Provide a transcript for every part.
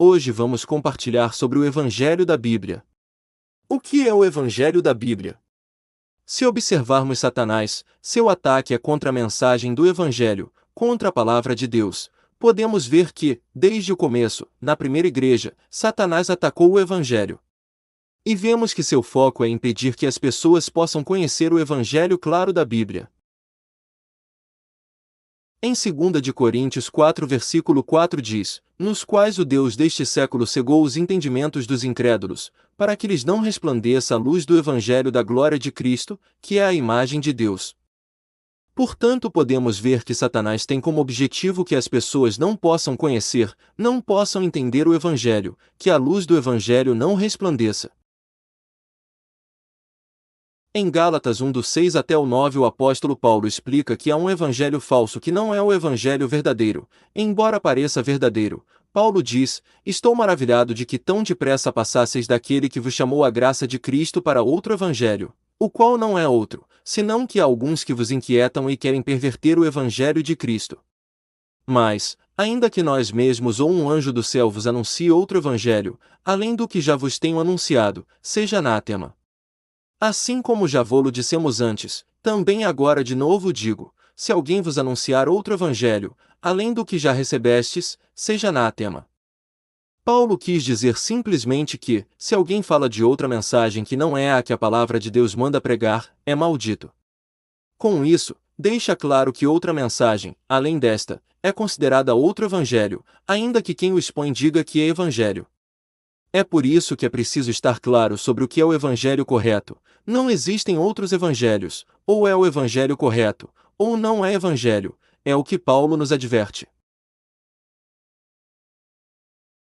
Hoje vamos compartilhar sobre o Evangelho da Bíblia. O que é o Evangelho da Bíblia? Se observarmos Satanás, seu ataque é contra a mensagem do Evangelho, contra a palavra de Deus. Podemos ver que, desde o começo, na primeira igreja, Satanás atacou o Evangelho. E vemos que seu foco é impedir que as pessoas possam conhecer o Evangelho claro da Bíblia. Em 2 de Coríntios 4 versículo 4 diz, nos quais o Deus deste século cegou os entendimentos dos incrédulos, para que lhes não resplandeça a luz do Evangelho da glória de Cristo, que é a imagem de Deus. Portanto, podemos ver que Satanás tem como objetivo que as pessoas não possam conhecer, não possam entender o Evangelho, que a luz do Evangelho não resplandeça. Em Gálatas 1 do 6 até o 9 o apóstolo Paulo explica que há um evangelho falso que não é o evangelho verdadeiro, embora pareça verdadeiro. Paulo diz, estou maravilhado de que tão depressa passasseis daquele que vos chamou a graça de Cristo para outro evangelho, o qual não é outro, senão que há alguns que vos inquietam e querem perverter o evangelho de Cristo. Mas, ainda que nós mesmos ou um anjo do céu vos anuncie outro evangelho, além do que já vos tenho anunciado, seja anátema. Assim como já vô-lo dissemos antes, também agora de novo digo, se alguém vos anunciar outro evangelho, além do que já recebestes, seja anátema. Paulo quis dizer simplesmente que, se alguém fala de outra mensagem que não é a que a palavra de Deus manda pregar, é maldito. Com isso, deixa claro que outra mensagem, além desta, é considerada outro evangelho, ainda que quem o expõe diga que é evangelho. É por isso que é preciso estar claro sobre o que é o evangelho correto. Não existem outros evangelhos, ou é o evangelho correto, ou não é evangelho, é o que Paulo nos adverte.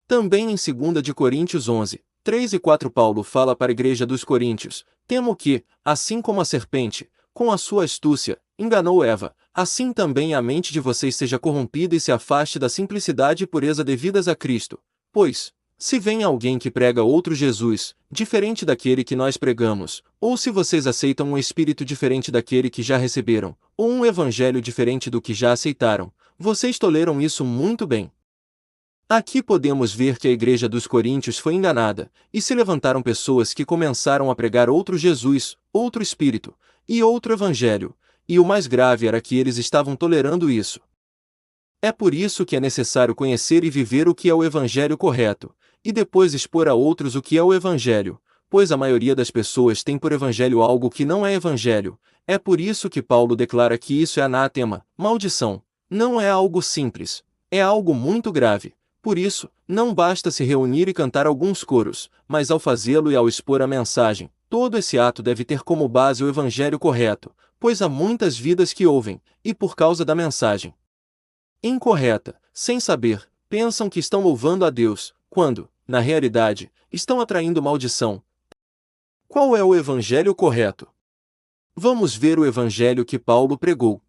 Também em 2 de Coríntios 11, 3 e 4 Paulo fala para a igreja dos Coríntios, temo que, assim como a serpente, com a sua astúcia, enganou Eva, assim também a mente de vocês seja corrompida e se afaste da simplicidade e pureza devidas a Cristo, pois, se vem alguém que prega outro Jesus, diferente daquele que nós pregamos, ou se vocês aceitam um espírito diferente daquele que já receberam, ou um evangelho diferente do que já aceitaram, vocês toleram isso muito bem. Aqui podemos ver que a igreja dos Coríntios foi enganada, e se levantaram pessoas que começaram a pregar outro Jesus, outro espírito, e outro evangelho, e o mais grave era que eles estavam tolerando isso. É por isso que é necessário conhecer e viver o que é o evangelho correto, e depois expor a outros o que é o evangelho, pois a maioria das pessoas tem por evangelho algo que não é evangelho. É por isso que Paulo declara que isso é anátema, maldição. Não é algo simples, é algo muito grave. Por isso, não basta se reunir e cantar alguns coros, mas ao fazê-lo e ao expor a mensagem, todo esse ato deve ter como base o evangelho correto, pois há muitas vidas que ouvem, e por causa da mensagem incorreta, sem saber, pensam que estão louvando a Deus, quando, na realidade, estão atraindo maldição. Qual é o evangelho correto? Vamos ver o evangelho que Paulo pregou.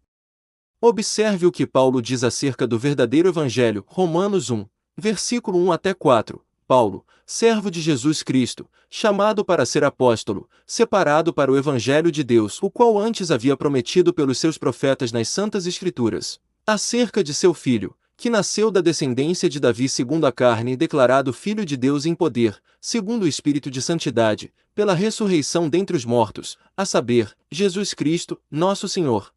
Observe o que Paulo diz acerca do verdadeiro evangelho, Romanos 1, versículo 1 até 4. Paulo, servo de Jesus Cristo, chamado para ser apóstolo, separado para o evangelho de Deus, o qual antes havia prometido pelos seus profetas nas Santas Escrituras, acerca de seu filho, que nasceu da descendência de Davi segundo a carne e declarado Filho de Deus em poder, segundo o Espírito de Santidade, pela ressurreição dentre os mortos, a saber, Jesus Cristo, nosso Senhor.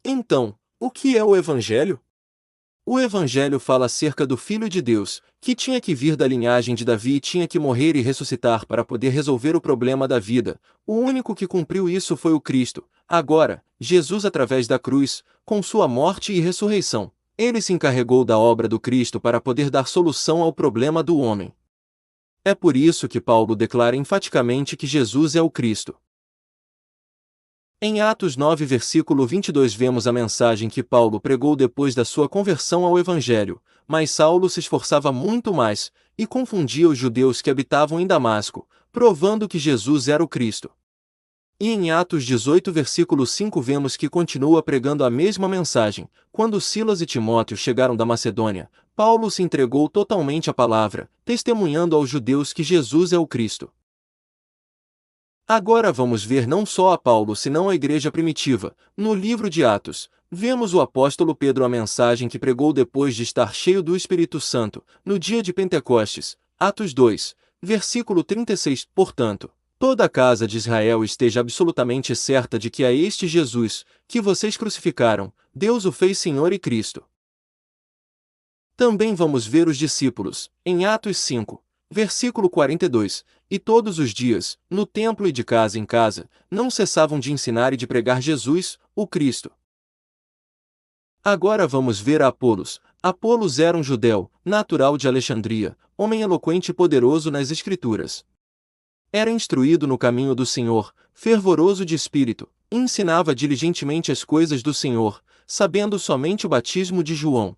Então, o que é o Evangelho? O Evangelho fala acerca do Filho de Deus, que tinha que vir da linhagem de Davi e tinha que morrer e ressuscitar para poder resolver o problema da vida. O único que cumpriu isso foi o Cristo. Agora, Jesus através da cruz, com sua morte e ressurreição, ele se encarregou da obra do Cristo para poder dar solução ao problema do homem. É por isso que Paulo declara enfaticamente que Jesus é o Cristo. Em Atos 9 versículo 22 vemos a mensagem que Paulo pregou depois da sua conversão ao Evangelho, mas Saulo se esforçava muito mais, e confundia os judeus que habitavam em Damasco, provando que Jesus era o Cristo. E em Atos 18 versículo 5 vemos que continua pregando a mesma mensagem. Quando Silas e Timóteo chegaram da Macedônia, Paulo se entregou totalmente à palavra, testemunhando aos judeus que Jesus é o Cristo. Agora vamos ver não só a Paulo senão a igreja primitiva, no livro de Atos, vemos o apóstolo Pedro a mensagem que pregou depois de estar cheio do Espírito Santo, no dia de Pentecostes, Atos 2, versículo 36. Portanto, toda a casa de Israel esteja absolutamente certa de que a este Jesus, que vocês crucificaram, Deus o fez Senhor e Cristo. Também vamos ver os discípulos, em Atos 5, versículo 42, e todos os dias, no templo e de casa em casa, não cessavam de ensinar e de pregar Jesus, o Cristo. Agora vamos ver a Apolos. Apolos era um judeu, natural de Alexandria, homem eloquente e poderoso nas Escrituras. Era instruído no caminho do Senhor, fervoroso de espírito, ensinava diligentemente as coisas do Senhor, sabendo somente o batismo de João.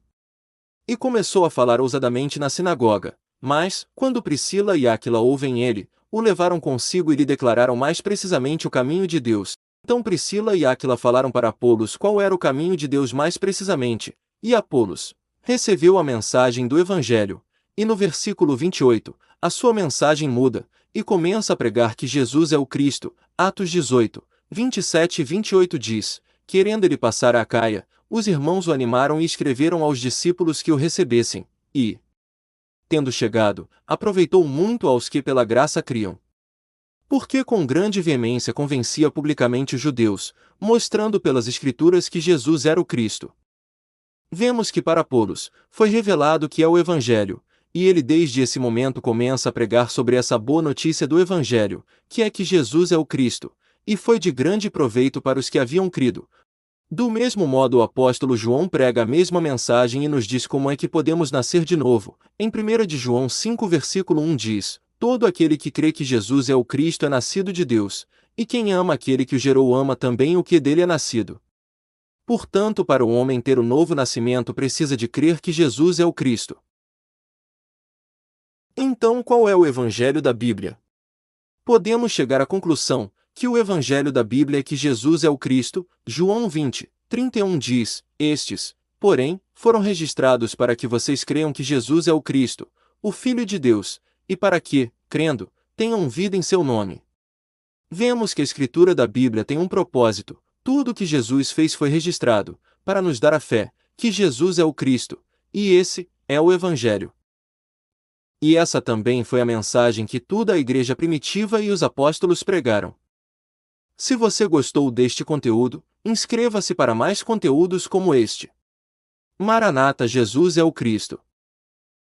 E começou a falar ousadamente na sinagoga. Mas, quando Priscila e Áquila ouvem ele, o levaram consigo e lhe declararam mais precisamente o caminho de Deus. Então Priscila e Áquila falaram para Apolos qual era o caminho de Deus mais precisamente, e Apolos recebeu a mensagem do Evangelho. E no versículo 28, a sua mensagem muda, e começa a pregar que Jesus é o Cristo. Atos 18, 27 e 28 diz: querendo ele passar a Acaia, os irmãos o animaram e escreveram aos discípulos que o recebessem, e, tendo chegado, aproveitou muito aos que pela graça criam. Porque com grande veemência convencia publicamente os judeus, mostrando pelas Escrituras que Jesus era o Cristo. Vemos que para Apolos foi revelado que é o Evangelho, e ele desde esse momento começa a pregar sobre essa boa notícia do Evangelho, que é que Jesus é o Cristo, e foi de grande proveito para os que haviam crido. Do mesmo modo o apóstolo João prega a mesma mensagem e nos diz como é que podemos nascer de novo. Em 1 de João 5 versículo 1 diz: todo aquele que crê que Jesus é o Cristo é nascido de Deus, e quem ama aquele que o gerou ama também o que dele é nascido. Portanto, para o homem ter o novo nascimento precisa de crer que Jesus é o Cristo. Então qual é o Evangelho da Bíblia? Podemos chegar à conclusão que o Evangelho da Bíblia é que Jesus é o Cristo. João 20, 31 diz: estes, porém, foram registrados para que vocês creiam que Jesus é o Cristo, o Filho de Deus, e para que, crendo, tenham vida em seu nome. Vemos que a Escritura da Bíblia tem um propósito. Tudo o que Jesus fez foi registrado, para nos dar a fé, que Jesus é o Cristo, e esse é o Evangelho. E essa também foi a mensagem que toda a igreja primitiva e os apóstolos pregaram. Se você gostou deste conteúdo, inscreva-se para mais conteúdos como este. Maranata, Jesus é o Cristo.